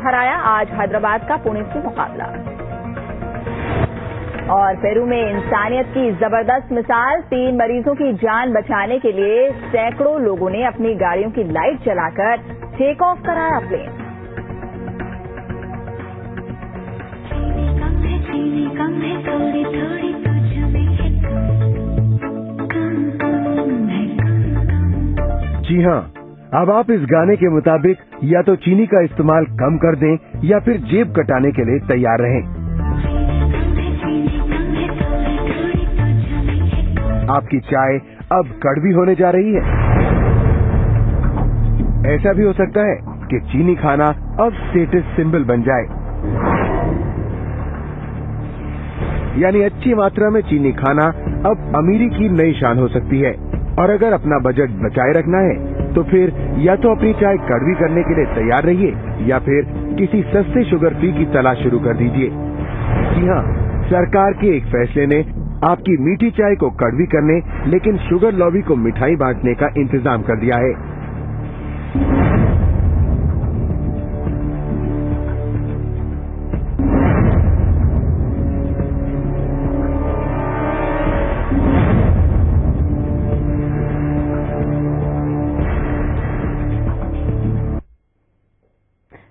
हराया आज हैदराबाद का पुणे से मुकाबला। और पेरू में इंसानियत की जबरदस्त मिसाल, 3 मरीजों की जान बचाने के लिए सैकड़ों लोगों ने अपनी गाड़ियों की लाइट जलाकर टेक ऑफ कराया प्लेन। जी हाँ, अब आप इस गाने के मुताबिक या तो चीनी का इस्तेमाल कम कर दें या फिर जेब कटाने के लिए तैयार रहें। आपकी चाय अब कड़वी होने जा रही है। ऐसा भी हो सकता है कि चीनी खाना अब स्टेटस सिंबल बन जाए, यानी अच्छी मात्रा में चीनी खाना अब अमीरी की नई शान हो सकती है। और अगर अपना बजट बचाए रखना है तो फिर या तो अपनी चाय कड़वी करने के लिए तैयार रहिए या फिर किसी सस्ते शुगर फ्री की तलाश शुरू कर दीजिए। जी हाँ, सरकार के एक फैसले ने आपकी मीठी चाय को कड़वी करने लेकिन शुगर लॉबी को मिठाई बांटने का इंतजाम कर दिया है।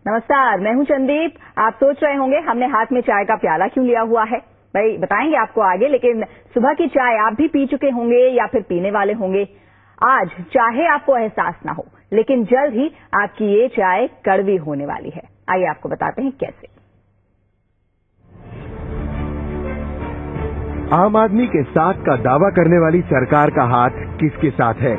नमस्कार, मैं हूं चंदीप। आप सोच रहे होंगे हमने हाथ में चाय का प्याला क्यों लिया हुआ है। भाई बताएंगे आपको आगे, लेकिन सुबह की चाय आप भी पी चुके होंगे या फिर पीने वाले होंगे। आज चाहे आपको एहसास ना हो, लेकिन जल्द ही आपकी ये चाय कड़वी होने वाली है। आइए आपको बताते हैं कैसे। आम आदमी के साथ का दावा करने वाली सरकार का हाथ किसके साथ है?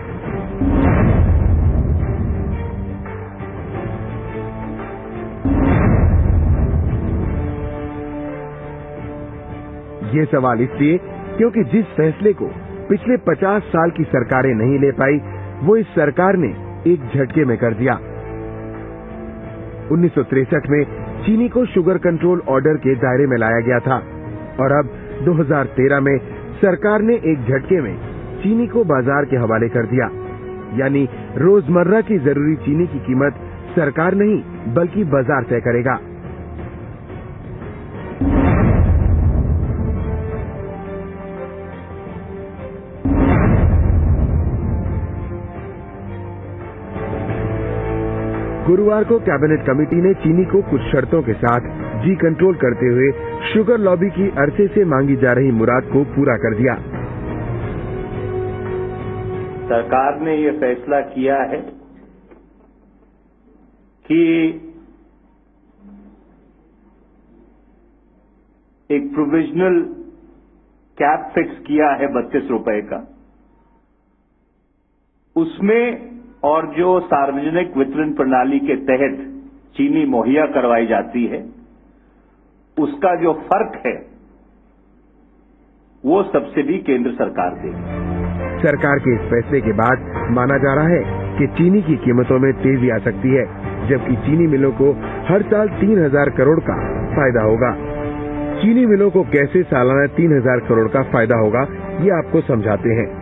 ये सवाल इसलिए क्योंकि जिस फैसले को पिछले 50 साल की सरकारें नहीं ले पाई, वो इस सरकार ने एक झटके में कर दिया। 1963 में चीनी को शुगर कंट्रोल ऑर्डर के दायरे में लाया गया था और अब 2013 में सरकार ने एक झटके में चीनी को बाजार के हवाले कर दिया। यानी रोजमर्रा की जरूरी चीनी की कीमत सरकार नहीं बल्कि बाजार तय करेगा। गुरुवार को कैबिनेट कमेटी ने चीनी को कुछ शर्तों के साथ जी कंट्रोल करते हुए शुगर लॉबी की अरसे से मांगी जा रही मुराद को पूरा कर दिया। सरकार ने ये फैसला किया है कि एक प्रोविजनल कैप फिक्स किया है 32 रुपए का, उसमें और जो सार्वजनिक वितरण प्रणाली के तहत चीनी मुहैया करवाई जाती है उसका जो फर्क है वो सब्सिडी केंद्र सरकार देगी। सरकार के इस फैसले के बाद माना जा रहा है कि चीनी की कीमतों में तेजी आ सकती है, जबकि चीनी मिलों को हर साल 3000 करोड़ का फायदा होगा। चीनी मिलों को कैसे सालाना 3000 करोड़ का फायदा होगा, ये आपको समझाते हैं।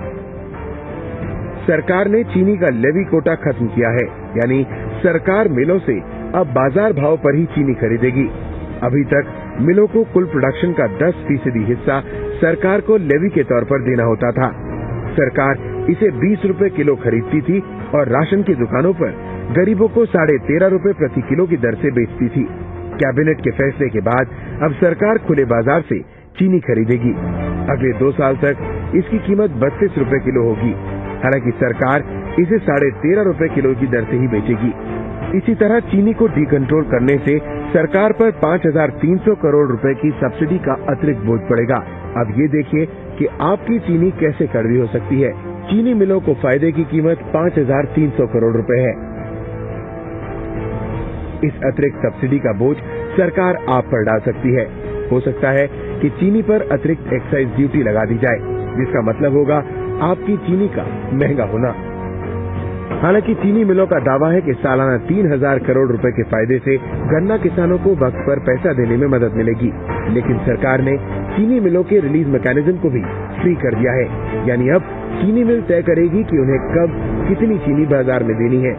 सरकार ने चीनी का लेवी कोटा खत्म किया है, यानी सरकार मिलों से अब बाजार भाव पर ही चीनी खरीदेगी। अभी तक मिलों को कुल प्रोडक्शन का 10% हिस्सा सरकार को लेवी के तौर पर देना होता था। सरकार इसे 20 रुपए किलो खरीदती थी और राशन की दुकानों पर गरीबों को 13.5 रुपए प्रति किलो की दर से बेचती थी। कैबिनेट के फैसले के बाद अब सरकार खुले बाजार से चीनी खरीदेगी। अगले 2 साल तक इसकी कीमत 32 रुपए किलो होगी। हालांकि सरकार इसे 13.5 रुपए किलो की दर से ही बेचेगी। इसी तरह चीनी को डीकंट्रोल करने से सरकार पर 5300 करोड़ रुपए की सब्सिडी का अतिरिक्त बोझ पड़ेगा। अब ये देखिए कि आपकी चीनी कैसे कड़वी हो सकती है। चीनी मिलों को फायदे की कीमत 5300 करोड़ रुपए है। इस अतिरिक्त सब्सिडी का बोझ सरकार आप पर डाल सकती है। हो सकता है कि चीनी पर अतिरिक्त एक्साइज ड्यूटी लगा दी जाए, जिसका मतलब होगा आपकी चीनी का महंगा होना। हालांकि चीनी मिलों का दावा है कि सालाना 3000 करोड़ रुपए के फायदे से गन्ना किसानों को वक्त पर पैसा देने में मदद मिलेगी, लेकिन सरकार ने चीनी मिलों के रिलीज मैकेनिज्म को भी फ्री कर दिया है। यानी अब चीनी मिल तय करेगी कि उन्हें कब कितनी चीनी बाजार में देनी है।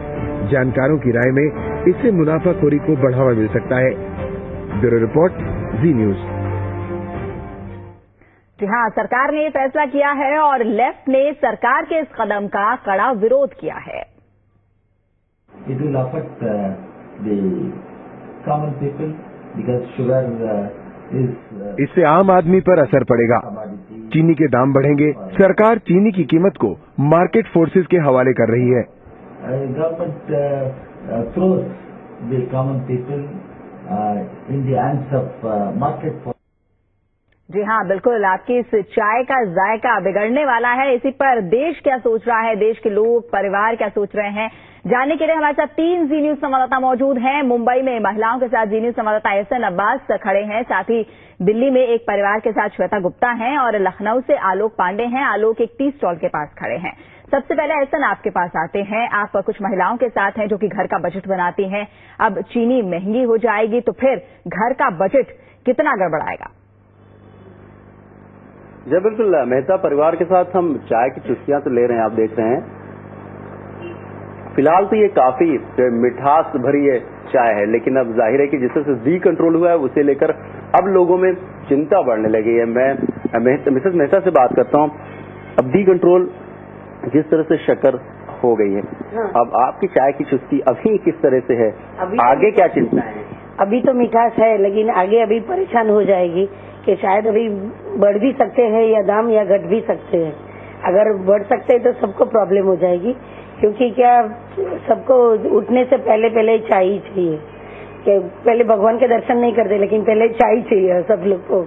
जानकारों की राय में इससे मुनाफाखोरी को बढ़ावा मिल सकता है। ब्यूरो रिपोर्ट, जी न्यूज। जी हाँ, सरकार ने ये फैसला किया है और लेफ्ट ने सरकार के इस कदम का कड़ा विरोध किया है। It will affect the common people because sugar is इससे आम आदमी पर असर पड़ेगा। चीनी के दाम बढ़ेंगे। सरकार चीनी की कीमत को मार्केट फोर्सेस के हवाले कर रही है। government throws the common people in the hands of market forces. जी हाँ, बिल्कुल, आपकी इस चाय का जायका बिगड़ने वाला है। इसी पर देश क्या सोच रहा है, देश के लोग, परिवार क्या सोच रहे हैं, जानने के लिए हमारे साथ 3 जी न्यूज संवाददाता मौजूद हैं। मुंबई में महिलाओं के साथ जी न्यूज संवाददाता एहसन अब्बास खड़े हैं, साथ ही दिल्ली में एक परिवार के साथ श्वेता गुप्ता हैं और लखनऊ से आलोक पांडे हैं। आलोक एक टी स्टॉल के पास खड़े हैं। सबसे पहले एहसन आपके पास आते हैं। आप कुछ महिलाओं के साथ हैं जो कि घर का बजट बनाती हैं। अब चीनी महंगी हो जाएगी तो फिर घर का बजट कितना गड़बड़ाएगा? जी बिल्कुल, मेहता परिवार के साथ हम चाय की चुस्कियां तो ले रहे हैं, आप देख रहे हैं। फिलहाल तो ये काफी मिठास भरी ये चाय है, लेकिन अब जाहिर है कि जिस तरह से डी कंट्रोल हुआ है उसे लेकर अब लोगों में चिंता बढ़ने लगी है। मैं मिसेस मेहता से बात करता हूँ। अब डी कंट्रोल जिस तरह से शक्कर हो गई है, हाँ। अब आपकी चाय की चुस्की अभी किस तरह से है, आगे क्या चिंता है? अभी तो मिठास है, लेकिन आगे अभी परेशान हो जाएगी कि शायद अभी बढ़ भी सकते हैं या दाम या घट भी सकते हैं। अगर बढ़ सकते हैं तो सबको प्रॉब्लम हो जाएगी, क्योंकि क्या सबको उठने से पहले चाय ही चाहिए। कि पहले भगवान के दर्शन नहीं करते, लेकिन पहले चाय चाहिए सब लोग को।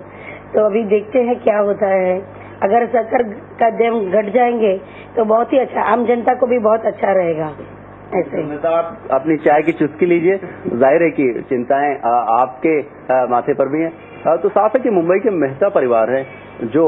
तो अभी देखते हैं क्या होता है। अगर शक्कर का दाम घट जाएंगे तो बहुत ही अच्छा, आम जनता को भी बहुत अच्छा रहेगा। ऐसे आप अपनी चाय की चुस्की लीजिए। जाहिर है कि चिंताएं आपके माथे पर भी हैं। तो साफ है कि मुंबई के मेहता परिवार है जो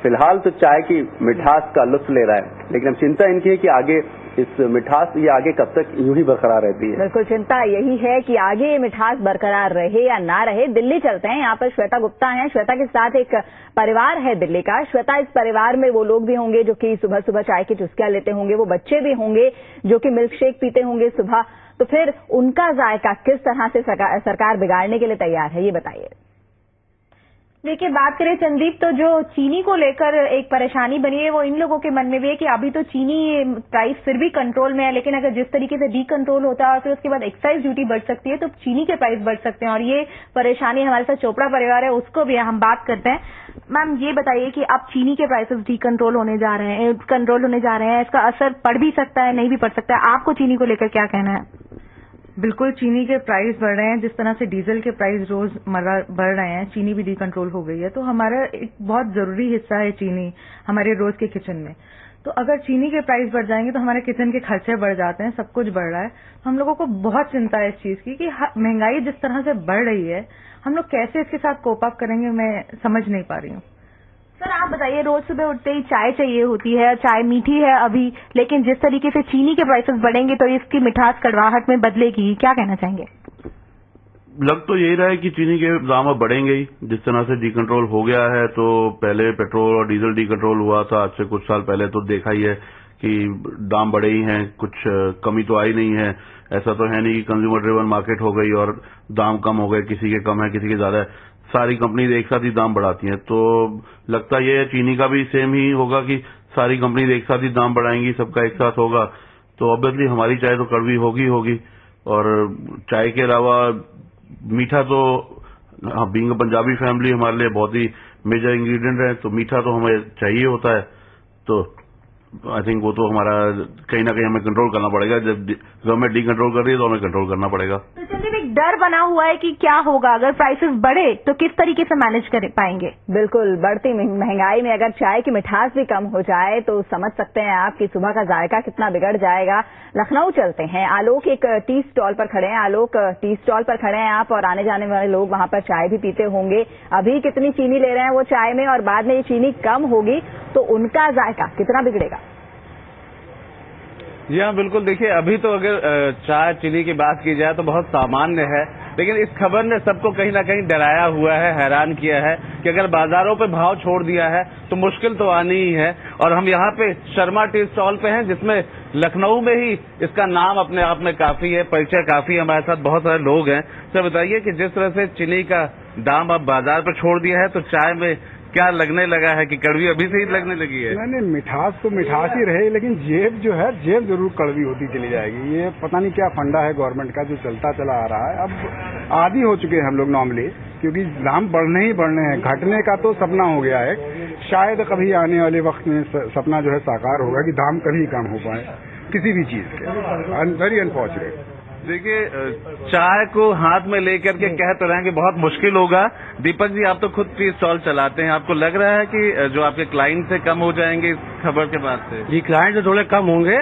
फिलहाल तो चाय की मिठास का लुत्फ ले रहा है, लेकिन अब चिंता इनकी है कि आगे इस मिठास ये आगे कब तक यूं ही बरकरार रहती है। बिल्कुल, चिंता यही है कि आगे ये मिठास बरकरार रहे या ना रहे। दिल्ली चलते हैं, यहाँ पर श्वेता गुप्ता हैं। श्वेता के साथ एक परिवार है दिल्ली का। श्वेता, इस परिवार में वो लोग भी होंगे जो कि सुबह सुबह चाय की चुस्कियां लेते होंगे, वो बच्चे भी होंगे जो कि मिल्क शेक पीते होंगे सुबह। तो फिर उनका जायका किस तरह से सरकार बिगाड़ने के लिए तैयार है, ये बताइए। देखिए, बात करें संदीप, तो जो चीनी को लेकर एक परेशानी बनी है वो इन लोगों के मन में भी है कि अभी तो चीनी प्राइस फिर भी कंट्रोल में है, लेकिन अगर जिस तरीके से डी कंट्रोल होता है और फिर उसके बाद एक्साइज ड्यूटी बढ़ सकती है तो चीनी के प्राइस बढ़ सकते हैं। और ये परेशानी हमारे साथ चोपड़ा परिवार है, उसको भी हम बात करते हैं। मैम, ये बताइए कि अब चीनी के प्राइसेस डी कंट्रोल होने जा रहे हैं, इसका असर पड़ भी सकता है, नहीं भी पड़ सकता है। आपको चीनी को लेकर क्या कहना है? बिल्कुल, चीनी के प्राइस बढ़ रहे हैं। जिस तरह से डीजल के प्राइस रोजमर्रा बढ़ रहे हैं, चीनी भी डी कंट्रोल हो गई है। तो हमारा एक बहुत जरूरी हिस्सा है चीनी हमारे रोज के किचन में। तो अगर चीनी के प्राइस बढ़ जाएंगे तो हमारे किचन के खर्चे बढ़ जाते हैं, सब कुछ बढ़ रहा है। हम लोगों को बहुत चिंता है इस चीज की कि महंगाई जिस तरह से बढ़ रही है, हम लोग कैसे इसके साथ कोप अप करेंगे, मैं समझ नहीं पा रही हूँ। सर, आप बताइए, रोज सुबह उठते ही चाय चाहिए होती है, चाय मीठी है अभी, लेकिन जिस तरीके से चीनी के प्राइसेस बढ़ेंगे तो इसकी मिठास कड़वाहट में बदलेगी, क्या कहना चाहेंगे? लग तो यही रहा है कि चीनी के दाम अब बढ़ेंगे ही। जिस तरह से डी कंट्रोल हो गया है, तो पहले पेट्रोल और डीजल डी कंट्रोल हुआ था आज से कुछ साल पहले, तो देखा ही है कि दाम बढ़े ही हैं, कुछ कमी तो आई नहीं है। ऐसा तो है नहीं कि कंज्यूमर ड्रिवन मार्केट हो गई और दाम कम हो गए, किसी के कम है किसी के ज्यादा है। सारी कंपनीज एक साथ ही दाम बढ़ाती हैं। तो लगता यह है चीनी का भी सेम ही होगा कि सारी कंपनीज एक साथ ही दाम बढ़ाएंगी, सबका एक साथ होगा। तो ऑब्वियसली हमारी चाय तो कड़वी होगी। और चाय के अलावा मीठा तो बीइंग अ पंजाबी फैमिली हमारे लिए बहुत ही मेजर इंग्रेडिएंट है, तो मीठा तो हमें चाहिए होता है। तो आई थिंक वो तो हमारा कहीं ना कहीं हमें कंट्रोल करना पड़ेगा। जब गवर्नमेंट डी कंट्रोल कर रही है तो हमें कंट्रोल करना पड़ेगा। तो चलिए, एक डर बना हुआ है कि क्या होगा अगर प्राइसेस बढ़े तो किस तरीके से मैनेज कर पाएंगे। बिल्कुल, बढ़ती महंगाई में अगर चाय की मिठास भी कम हो जाए तो समझ सकते हैं आप कि सुबह का जायका कितना बिगड़ जाएगा। लखनऊ चलते हैं। आलोक एक टी स्टॉल पर खड़े हैं। आलोक, टी स्टॉल पर खड़े हैं आप और आने जाने वाले लोग वहां पर चाय भी पीते होंगे। अभी कितनी चीनी ले रहे हैं वो चाय में, और बाद में ये चीनी कम होगी तो उनका जायका कितना बिगड़ेगा? जी हाँ, बिल्कुल। देखिए, अभी तो अगर चाय चीनी की बात की जाए तो बहुत सामान्य है, लेकिन इस खबर ने सबको कहीं ना कहीं डराया हुआ है, हैरान किया है कि अगर बाजारों पे भाव छोड़ दिया है तो मुश्किल तो आनी ही है। और हम यहाँ पे शर्मा टी स्टॉल पे हैं, जिसमें लखनऊ में ही इसका नाम अपने आप में काफी है, परिचय काफी है। हमारे साथ बहुत सारे लोग हैं। सर बताइए कि जिस तरह से चीनी का दाम अब बाजार पर छोड़ दिया है तो चाय में क्या लगने लगा है कि कड़वी अभी से ही लगने लगी है? नहीं, मिठास तो मिठास ही रहे, लेकिन जेब जो है जेब जरूर कड़वी होती चली जाएगी। ये पता नहीं क्या फंडा है गवर्नमेंट का जो चलता चला आ रहा है। अब आदी हो चुके हैं हम लोग नॉर्मली, क्योंकि दाम बढ़ने ही बढ़ने हैं। घटने का तो सपना हो गया है। शायद कभी आने वाले वक्त में सपना जो है साकार होगा कि दाम कभी कम हो पाए किसी भी चीज के। Very unfortunate. देखिए, चाय को हाथ में लेकर के कह तो रहे हैं कि बहुत मुश्किल होगा। दीपक जी, आप तो खुद टी स्टॉल चलाते हैं, आपको लग रहा है कि जो आपके क्लाइंट से कम हो जाएंगे इस खबर के बाद से? जी, क्लाइंट तो थोड़े कम होंगे,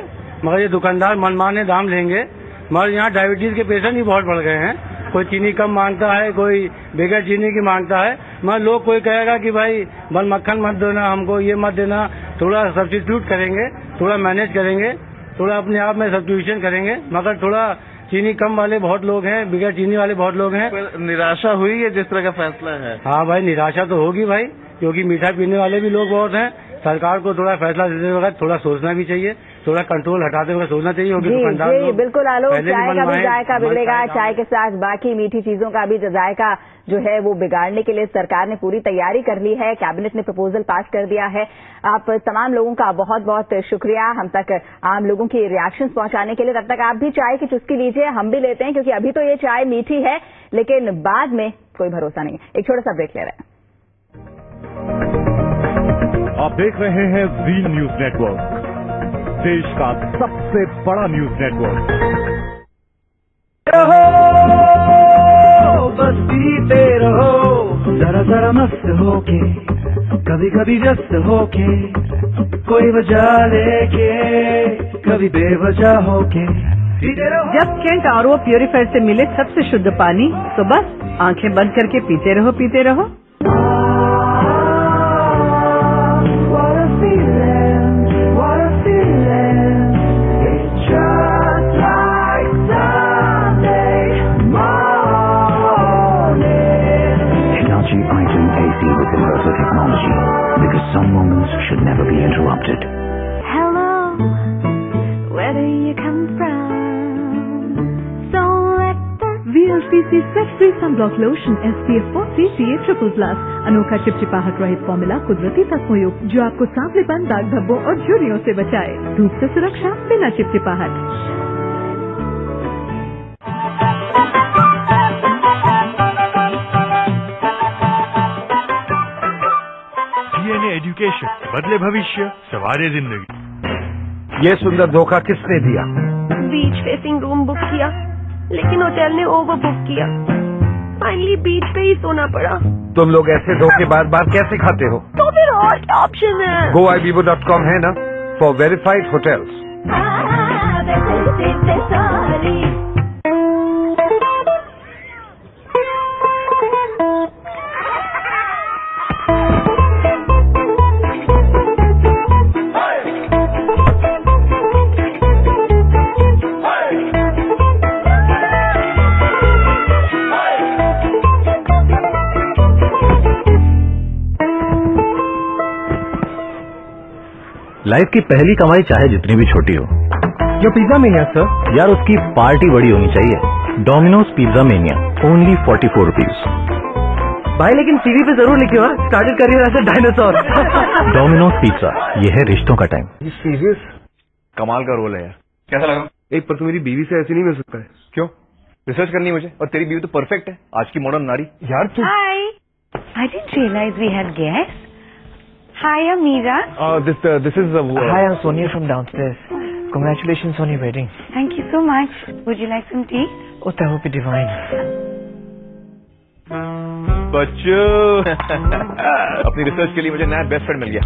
मगर ये दुकानदार मनमाने दाम लेंगे। मगर यहाँ डायबिटीज के पेशेंट ही बहुत बढ़ गए हैं। कोई चीनी कम मांगता है, कोई बगैर चीनी की मांगता है। मगर लोग कोई कहेगा कि भाई बन मक्खन मत देना, हमको ये मत देना। थोड़ा सब्स्टिट्यूट करेंगे, थोड़ा मैनेज करेंगे, थोड़ा अपने आप में सब्स्टिट्यूशन करेंगे। मगर थोड़ा चीनी कम वाले बहुत लोग हैं, बगैर चीनी वाले बहुत लोग हैं। निराशा हुई है जिस तरह का फैसला है? हाँ भाई, निराशा तो होगी भाई, क्योंकि मीठा पीने वाले भी लोग बहुत हैं। सरकार को थोड़ा फैसला देते वक्त थोड़ा सोचना भी चाहिए, थोड़ा कंट्रोल हटाते हुए सोचना चाहिए। जी, बिल्कुल आलोक, चाय का भी जायका बिगड़ेगा, चाय के साथ बाकी मीठी चीजों का भी जायका जो है वो बिगाड़ने के लिए सरकार ने पूरी तैयारी कर ली है। कैबिनेट ने प्रपोजल पास कर दिया है। आप तमाम लोगों का बहुत बहुत शुक्रिया हम तक आम लोगों की रिएक्शंस पहुंचाने के लिए। तब तक आप भी चाय की चुस्की लीजिए, हम भी लेते हैं, क्योंकि अभी तो ये चाय मीठी है लेकिन बाद में कोई भरोसा नहीं है। एक छोटा सा ब्रेक ले रहे हैं। आप देख रहे हैं वी न्यूज नेटवर्क, देश का सबसे बड़ा न्यूज नेटवर्क। बस पीते रहो, जरा जरा मस्त होके, कभी कभी व्यस्त होके, कोई वजह लेके, कभी बेवजह होके पीते रहो। जब केंट आरओ प्यूरिफायर से मिले सबसे शुद्ध पानी तो बस आंखें बंद करके पीते रहो, पीते रहो। Because some moments should never be interrupted. Hello, where do you come from? So let the VLCC Sweat Free Sunblock Lotion SPF 40 PA++, अनोखा चिपचिपाहट रहित फॉर्मूला कुदरती तत्वों युक्त जो आपको सांवलेपन, दाग धब्बों और झुर्रियों से बचाए। धूप से सुरक्षा बिना चिपचिपाहट। एजुकेशन बदले भविष्य, सवारे जिंदगी। ये सुंदर धोखा किसने दिया? बीच फेसिंग रूम बुक किया, लेकिन होटल ने ओवर बुक किया। फाइनली बीच पे ही सोना पड़ा। तुम लोग ऐसे धोखे बार बार कैसे खाते हो? तो फिर और क्या ऑप्शन है? goibibo.com है ना, फॉर वेरीफाइड होटल्स। लाइफ की पहली कमाई चाहे जितनी भी छोटी हो। जो पिज्जा मेनिया सर, यार उसकी पार्टी बड़ी होनी चाहिए। Domino's pizza mania, only 44 rupees. भाई लेकिन सीवी पे जरूर लिखियो, started career as a dinosaur. Domino's pizza, ये है रिश्तों का टाइम। सीरियस कमाल का रोल है यार। कैसा लगा? एक पर तू मेरी बीवी से ऐसे नहीं मिल सकता है। क्यों? रिसर्च करनी है मुझे, और तेरी बीवी तो परफेक्ट है, आज की मॉडर्न नारी। यार तू Hi, I didn't realize we had guests. Hi, I'm Meera. This is Hi, I'm Sonia from downstairs. Congratulations on your wedding. Thank you so much. Would you like some tea? Oh, that would be divine. बच्चू अपनी research के लिए मुझे नया best friend मिल गया।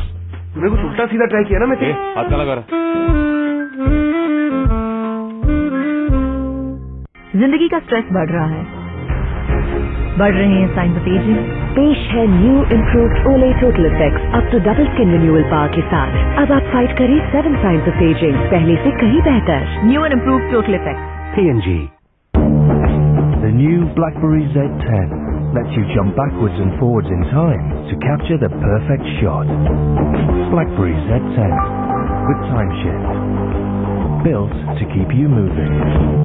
तूने कुछ उल्टा सीधा ट्राई किया ना मैं तेरे? हाथ ना लगा रहा। जिंदगी का स्ट्रेस बढ़ रहा है, बढ़ रहे हैं साइंस ऑफ एजिंग। पेश है new improved Olay total effects up to double skin renewal power के साथ। अब आप फाइट करें 7 साइंस ऑफ एजिंग, पहले से कहीं बेहतर। New and improved total effects. P&G. The The new BlackBerry Z10 lets you jump backwards and forwards in time to capture the perfect shot. BlackBerry Z10 with Time Shift, built to keep you moving.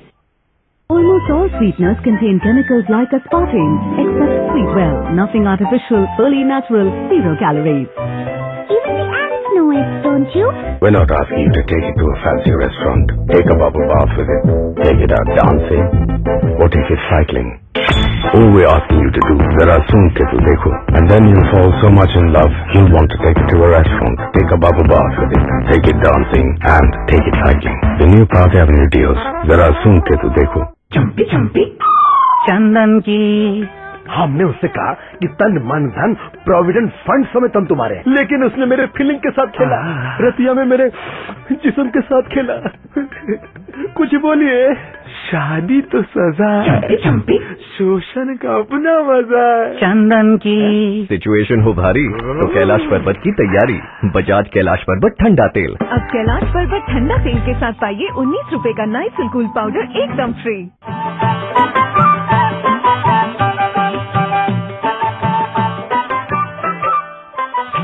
Almost all sweeteners contain chemicals like aspartame, except Sweetwell. Nothing artificial, fully natural, 0 calories. Even the ants know it, don't you? We're not asking you to take it to a fancy restaurant. Take a bubble bath with it. Take it out dancing. Or take it cycling. All we're asking you to do, zara soon ke tu dekho. And then you'll fall so much in love, you'll want to take it to a restaurant. Take a bubble bath with it. Take it dancing. And take it cycling. The new Park Avenue deals. Zara soon ke tu dekho. चंपी चंपी चंदन की। हमने उससे कहा कि तन मन धन provident fund समेत हम तुम्हारे, लेकिन उसने मेरे फीलिंग के साथ खेला, रतिया में मेरे जिस्म के साथ खेला। कुछ बोलिए। शादी तो सजा, चंपी शोषण का अपना मजा। चंदन की। सिचुएशन हो भारी तो कैलाश पर्वत की तैयारी। बजाज कैलाश पर्वत ठंडा तेल। अब कैलाश पर्वत ठंडा तेल के साथ पाइए 19 रुपए का नाइसिल कूल पाउडर एकदम फ्री।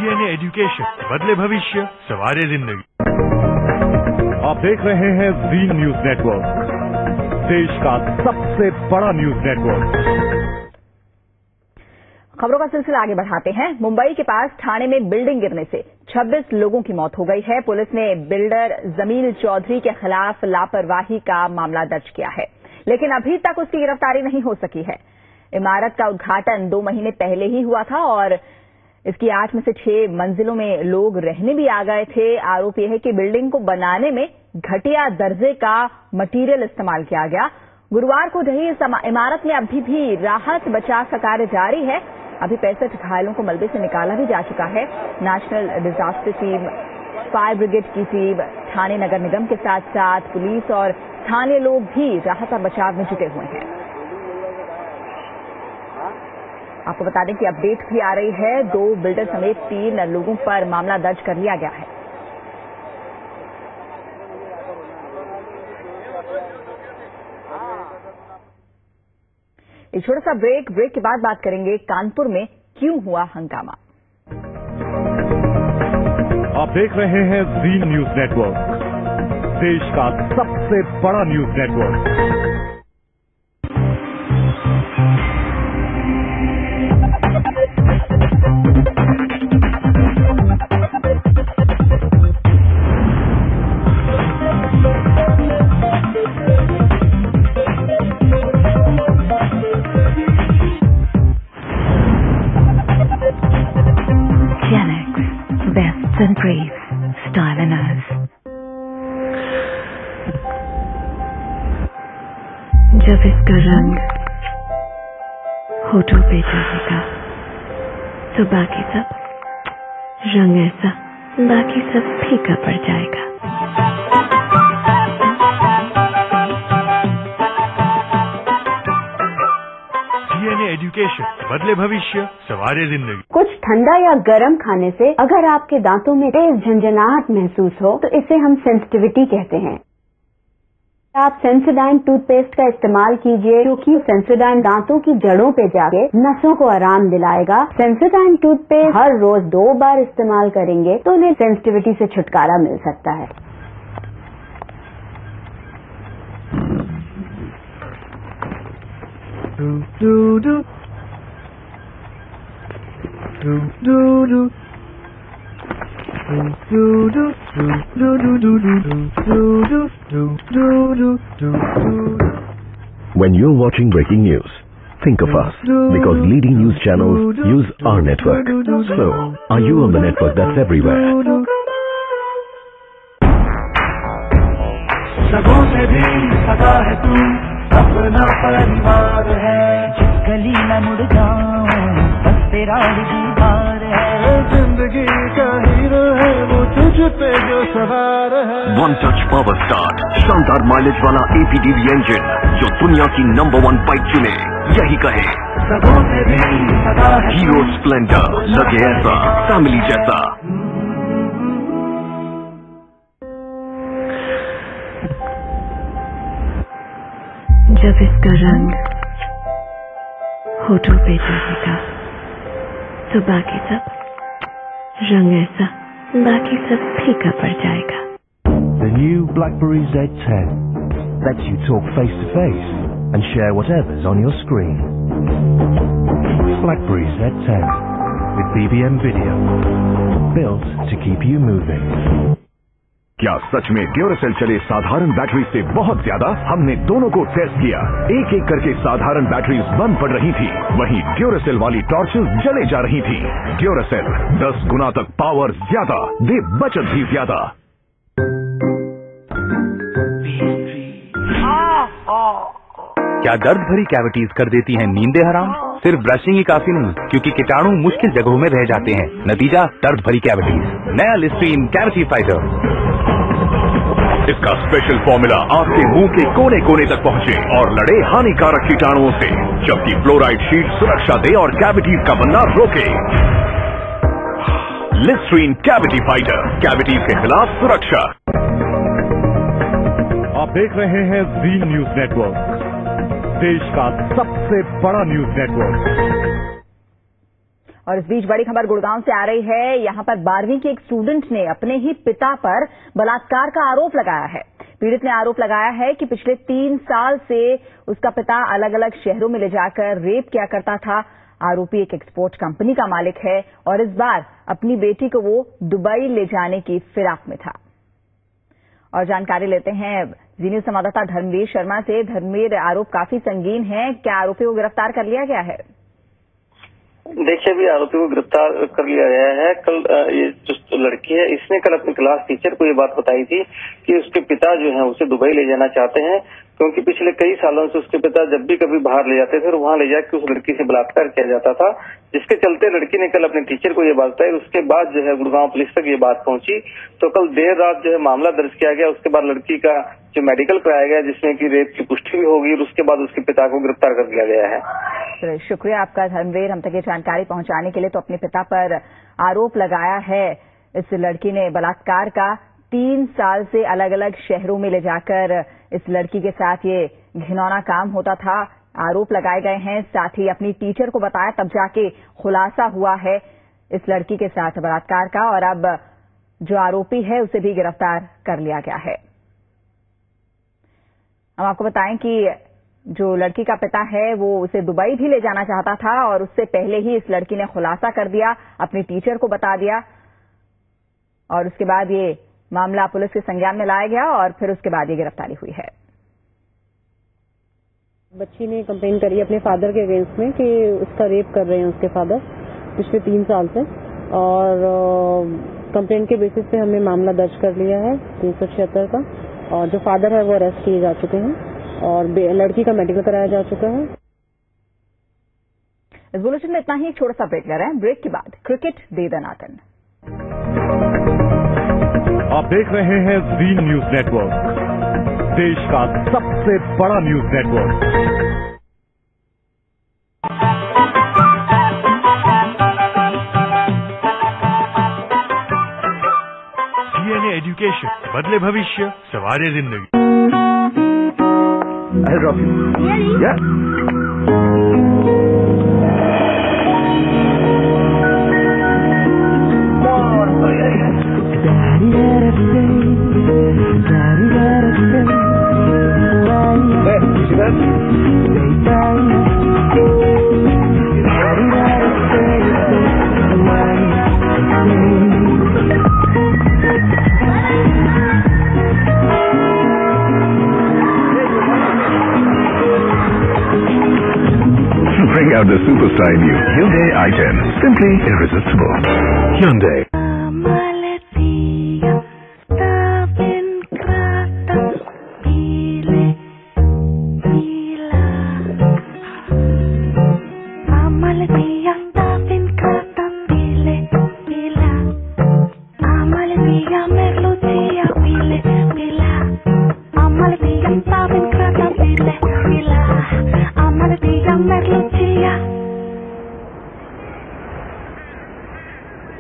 DNA एजुकेशन, बदले भविष्य, सवारे जिंदगी। आप देख रहे हैं वी न्यूज नेटवर्क, देश का सबसे बड़ा न्यूज नेटवर्क। खबरों का सिलसिला आगे बढ़ाते हैं। मुंबई के पास ठाणे में बिल्डिंग गिरने से 26 लोगों की मौत हो गई है। पुलिस ने बिल्डर जमील चौधरी के खिलाफ लापरवाही का मामला दर्ज किया है, लेकिन अभी तक उसकी गिरफ्तारी नहीं हो सकी है। इमारत का उद्घाटन 2 महीने पहले ही हुआ था और इसकी 8 में से 6 मंजिलों में लोग रहने भी आ गए थे। आरोप यह है कि बिल्डिंग को बनाने में घटिया दर्जे का मटेरियल इस्तेमाल किया गया। गुरुवार को ढही इस इमारत में अभी भी राहत बचाव का कार्य जारी है। अभी 65 घायलों को मलबे से निकाला भी जा चुका है। National disaster team, fire brigade की टीम, ठाणे नगर निगम के साथ साथ पुलिस और स्थानीय लोग भी राहत और बचाव में जुटे हुए हैं। आपको बता दें कि अपडेट भी आ रही है। 2 बिल्डर समेत 3 लोगों पर मामला दर्ज कर लिया गया है। एक छोटा सा ब्रेक के बाद बात करेंगे कानपुर में क्यों हुआ हंगामा। आप देख रहे हैं वी न्यूज नेटवर्क, देश का सबसे बड़ा news network. And brief, style and us. जब इसका रंग होठों पे जाएगा तो बाकी सब रंग ऐसा, बाकी सब फीका पड़ जाएगा। DNA एजुकेशन, बदले भविष्य, सवारे जिंदगी। कुछ ठंडा या गर्म खाने से अगर आपके दांतों में तेज झंझनाहट महसूस हो तो इसे हम सेंसिटिविटी कहते हैं। आप सेंसोडाइन टूथपेस्ट का इस्तेमाल कीजिए, क्योंकि सेंसोडाइन दांतों की जड़ों पे जाके नसों को आराम दिलाएगा। सेंसोडाइन टूथपेस्ट हर रोज 2 बार इस्तेमाल करेंगे तो उन्हें सेंसिटिविटी से छुटकारा मिल सकता है। When you're watching breaking news, think of us, because leading news channels use our network. So, are you on the network that's everywhere? सबों से भी सदा है तू, अपना परिवार है। जिस गली में मुड़ जाऊं बस तेरा ही दीदार है। जिंदगी का हीरो है वो तुझ पे जो सवार है। One touch power start, शानदार माइलेज वाला APDV इंजन जो दुनिया की नंबर 1 बाइक चुने, यही कहे सबों से भी सदा है। हीरो स्प्लेंडर, लगे ऐसा फैमिली जैसा। जब इसका रंग होठों पे चढ़ेगा तो बाकी सब रंग ऐसा बाकी सब फीका पड़ जाएगा। The new BlackBerry Z10 lets you talk face to face and share whatever's on your screen. BlackBerry Z10 with BBM video, built to keep you moving. क्या सच में ड्यूरासेल चले साधारण बैटरी से बहुत ज्यादा? हमने दोनों को टेस्ट किया। एक एक करके साधारण बैटरीज बंद पड़ रही थी, वहीं ड्यूरासेल वाली टॉर्चेस जले जा रही थी। ड्यूरासेल 10 गुना तक पावर ज्यादा, दे बचत भी ज्यादा। क्या दर्द भरी कैविटीज कर देती हैं नींदें हराम? सिर्फ ब्रशिंग ही काफी नहीं, क्योंकि कीटाणु मुश्किल जगहों में रह जाते हैं। नतीजा दर्द भरी कैविटीज। नया लिस्ट्रीन कैविटी फाइटर। इसका स्पेशल फॉर्मूला आपके मुंह के कोने कोने तक पहुंचे और लड़े हानिकारक कीटाणुओं से, जबकि फ्लोराइड शीट सुरक्षा दे और कैविटीज का बनना रोके। लिस्ट्रीन कैविटी फाइटर, कैविटीज के खिलाफ सुरक्षा। आप देख रहे हैं जी न्यूज नेटवर्क, देश का सबसे बड़ा न्यूज नेटवर्क। और इस बीच बड़ी खबर गुड़गांव से आ रही है। यहां पर 12वीं के एक स्टूडेंट ने अपने ही पिता पर बलात्कार का आरोप लगाया है। पीड़ित ने आरोप लगाया है कि पिछले 3 साल से उसका पिता अलग अलग शहरों में ले जाकर रेप किया करता था। आरोपी एक एक्सपोर्ट कंपनी का मालिक है और इस बार अपनी बेटी को वो दुबई ले जाने की फिराक में था। और जानकारी लेते हैं जी न्यूज संवाददाता धर्मवीर शर्मा से। धर्मवीर, आरोप काफी संगीन है, क्या आरोपी को गिरफ्तार कर लिया गया है? देखिए, अभी आरोपी को गिरफ्तार कर लिया गया है। कल ये जो लड़की है, इसने कल अपनी क्लास टीचर को ये बात बताई थी कि उसके पिता जो है उसे दुबई ले जाना चाहते हैं, क्योंकि पिछले कई सालों से उसके पिता जब भी कभी बाहर ले जाते थे और वहां ले जाकर उस लड़की से बलात्कार किया जाता था, जिसके चलते लड़की ने कल अपने टीचर को ये बात बताई। उसके बाद जो है गुड़गांव पुलिस तक ये बात पहुंची, तो कल देर रात जो है मामला दर्ज किया गया। उसके बाद लड़की का जो मेडिकल कराया गया, जिसमें कि रेप की पुष्टि भी होगी, और उसके बाद उसके पिता को गिरफ्तार कर लिया गया है। शुक्रिया आपका धर्मवीर, हम तक ये जानकारी पहुंचाने के लिए। तो अपने पिता पर आरोप लगाया है इस लड़की ने बलात्कार का। 3 साल से अलग अलग शहरों में ले जाकर इस लड़की के साथ ये घिनौना काम होता था। आरोप लगाए गए हैं, साथ ही अपनी टीचर को बताया, तब जाके खुलासा हुआ है इस लड़की के साथ बलात्कार का। और अब जो आरोपी है उसे भी गिरफ्तार कर लिया गया है। हम आपको बताएं कि जो लड़की का पिता है वो उसे दुबई भी ले जाना चाहता था और उससे पहले ही इस लड़की ने खुलासा कर दिया, अपनी टीचर को बता दिया और उसके बाद ये मामला पुलिस के संज्ञान में लाया गया और फिर उसके बाद ये गिरफ्तारी हुई है। बच्ची ने कंप्लेन करी अपने फादर के अगेंस्ट में कि उसका रेप कर रहे हैं उसके फादर पिछले 3 साल से, और कंप्लेन के बेसिस पे हमने मामला दर्ज कर लिया है 376 का, और जो फादर है वो अरेस्ट किए जा चुके हैं और लड़की का मेडिकल कराया जा चुका है। इस बुलेटिन में इतना ही। एक छोटा सा ब्रेक ले रहे हैं। ब्रेक के बाद क्रिकेट दे दनादन। आप देख रहे हैं जी न्यूज नेटवर्क, देश का सबसे बड़ा न्यूज नेटवर्क। डीएनए एजुकेशन, बदले भविष्य, सवारे जिंदगी। I'll drop you. Yeah. Bring out the superstar in you. Hyundai i10. Simply irresistible. Hyundai.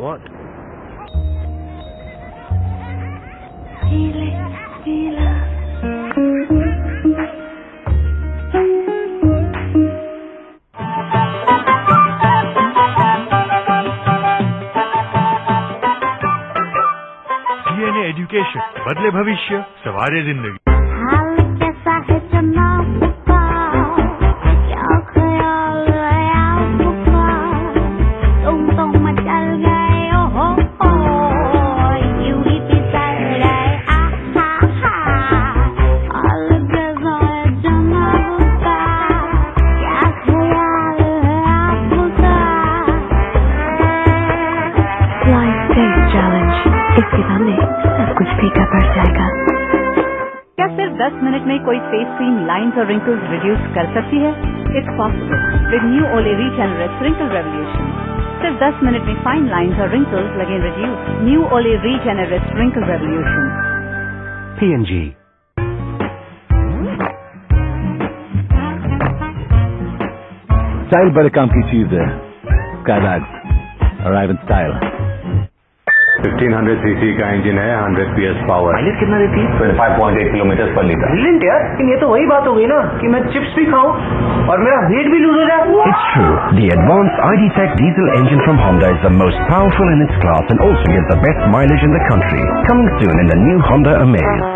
What? Education बदले भविष्य सवारे जिंदगी। क्या सिर्फ 10 मिनट में कोई फेस क्रीम लाइंस और रिंकल्स रिड्यूस कर सकती है? इट्स पॉसिबल विद न्यू ओले रीजेनरेट्स रिंकल रेवोल्यूशन। सिर्फ 10 मिनट में फाइन लाइंस और रिंकल्स लगे रिड्यूस। न्यू ओले रीजेनरेट्स रिंकल रेवोल्यूशन। P&G। स्टाइल बड़े काम की चीज है। Skylab arrive in style. 1500 CC का इंजन है, 100 PS पावर। माइलेज कितना देती है? 25.8 किलोमीटर पर लीटर। ब्रिलियंट यार, लेकिन ये तो वही बात हो गई ना कि मैं चिप्स भी खाऊं और मेरा वेट भी लूज हो जाए। It's true. The advanced ID.Tech diesel engine from Honda is the most powerful in its class and also gives the best mileage in the country. Coming soon in the new Honda Amaze.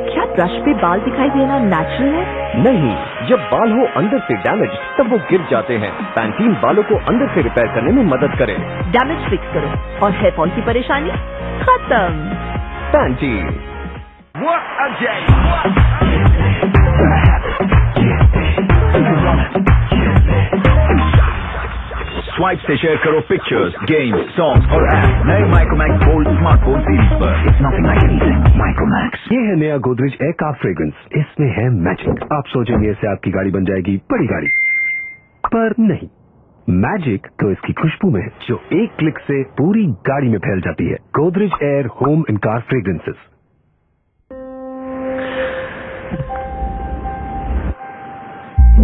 क्या brush पे बाल दिखाई देना natural है? नहीं, जब बाल हो अंदर से डैमेज तब वो गिर जाते हैं। पैंटीन बालों को अंदर से रिपेयर करने में मदद करे। डैमेज फिक्स करो और हेयर फॉल की परेशानी खत्म। Pantene. What a day! Swipe से शेयर करो पिक्चर्स, गेम्स, सॉन्ग्स और ऐप नए माइक्रोमैक्स गोल्ड स्मार्टफोन सीरीज पर। It's nothing like anything Micromax. ये है नया गोदरेज एयर कार फ्रेग्रेंस। इसमें है मैजिक। आप सोचेंगे इससे आपकी गाड़ी बन जाएगी बड़ी गाड़ी, पर नहीं। मैजिक तो इसकी खुशबू में है, जो एक क्लिक से पूरी गाड़ी में फैल जाती है। Godrej air home and car fragrances.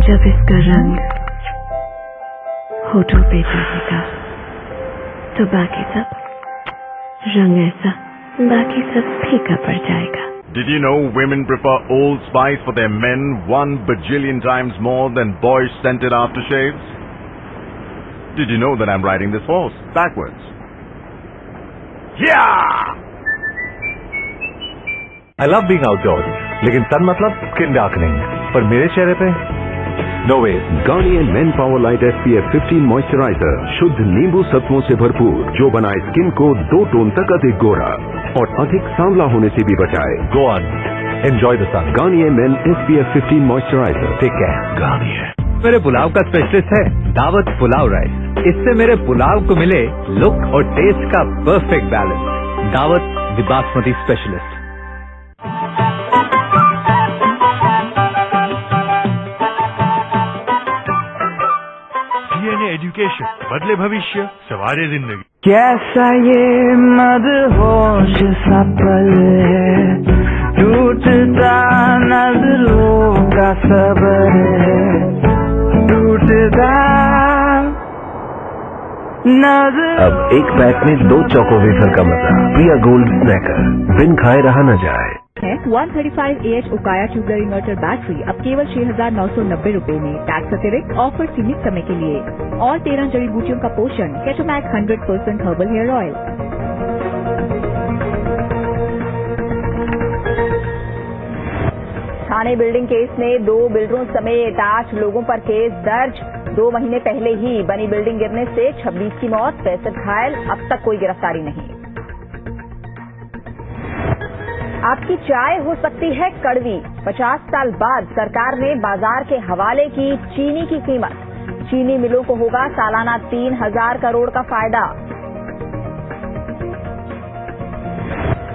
जब इसका रंग होठों पे चढ़ेगा तो बाकी सब रंग ऐसा बाकी सब फीका पड़ जाएगा। Did you know women prefer Old Spice for their men 1 bajillion times more than boys scented aftershaves? Did you know that I'm riding this horse backwards? Yeah! I love being outdoors, लेकिन सन मतलब skin darkening, पर मेरे चेहरे पे no way. Garnier men power light SPF 15 moisturiser शुद्ध नींबू सत्वों से भरपूर, जो बनाए स्किन को 2 टोन तक अधिक गोरा और अधिक सांवला होने से भी बचाए। Go on, enjoy the sun. Garnier men SPF 15 moisturiser. Take care, Garnier. मेरे पुलाव का स्पेशलिस्ट है दावत पुलाव राइस। इससे मेरे पुलाव को मिले लुक और टेस्ट का परफेक्ट बैलेंस। दावत the basmati specialist. DNA education बदले भविष्य सवारे जिंदगी। कैसा ये मदहोश सा पल है, टूटता नजरों का सबर है, टूटता नजर। अब एक पैक में 2 चोको वेफर का मजा। प्रिया गोल्ड स्नैकर, बिन खाए रहा न जाए। 135 AH उकाया ट्यूबलर इन्वर्टर बैटरी अब केवल 6,990 रुपए में। टैक्स अतिरिक्त ऑफर सीमित समय के लिए। और 13 जड़ी बूटियों का पोषण केटोमैक 100% हर्बल हेयर ऑयल। थाने बिल्डिंग केस में 2 बिल्डरों समेत 8 लोगों पर केस दर्ज। 2 महीने पहले ही बनी बिल्डिंग गिरने से 26 की मौत, 65 घायल। अब तक कोई गिरफ्तारी नहीं। आपकी चाय हो सकती है कड़वी। 50 साल बाद सरकार ने बाजार के हवाले की चीनी की कीमत। चीनी मिलों को होगा सालाना 3,000 करोड़ का फायदा।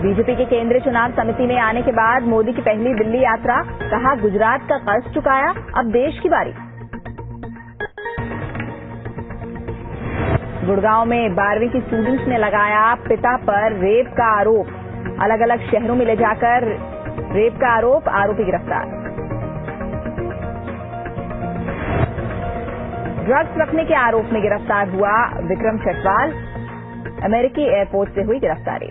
बीजेपी के केंद्रीय चुनाव समिति में आने के बाद मोदी की पहली दिल्ली यात्रा। कहा गुजरात का कर्ज चुकाया, अब देश की बारी। गुड़गांव में 12वीं की स्टूडेंट्स ने लगाया पिता पर रेप का आरोप। अलग अलग शहरों में ले जाकर रेप का आरोप, आरोपी गिरफ्तार। ड्रग्स रखने के आरोप में गिरफ्तार हुआ विक्रम चटवाल। अमेरिकी एयरपोर्ट से हुई गिरफ्तारी।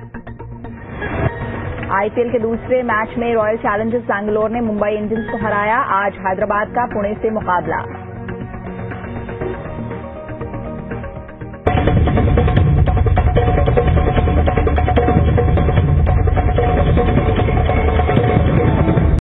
IPL के दूसरे मैच में रॉयल चैलेंजर्स बैंगलोर ने मुंबई इंडियंस को हराया। आज हैदराबाद का पुणे से मुकाबला।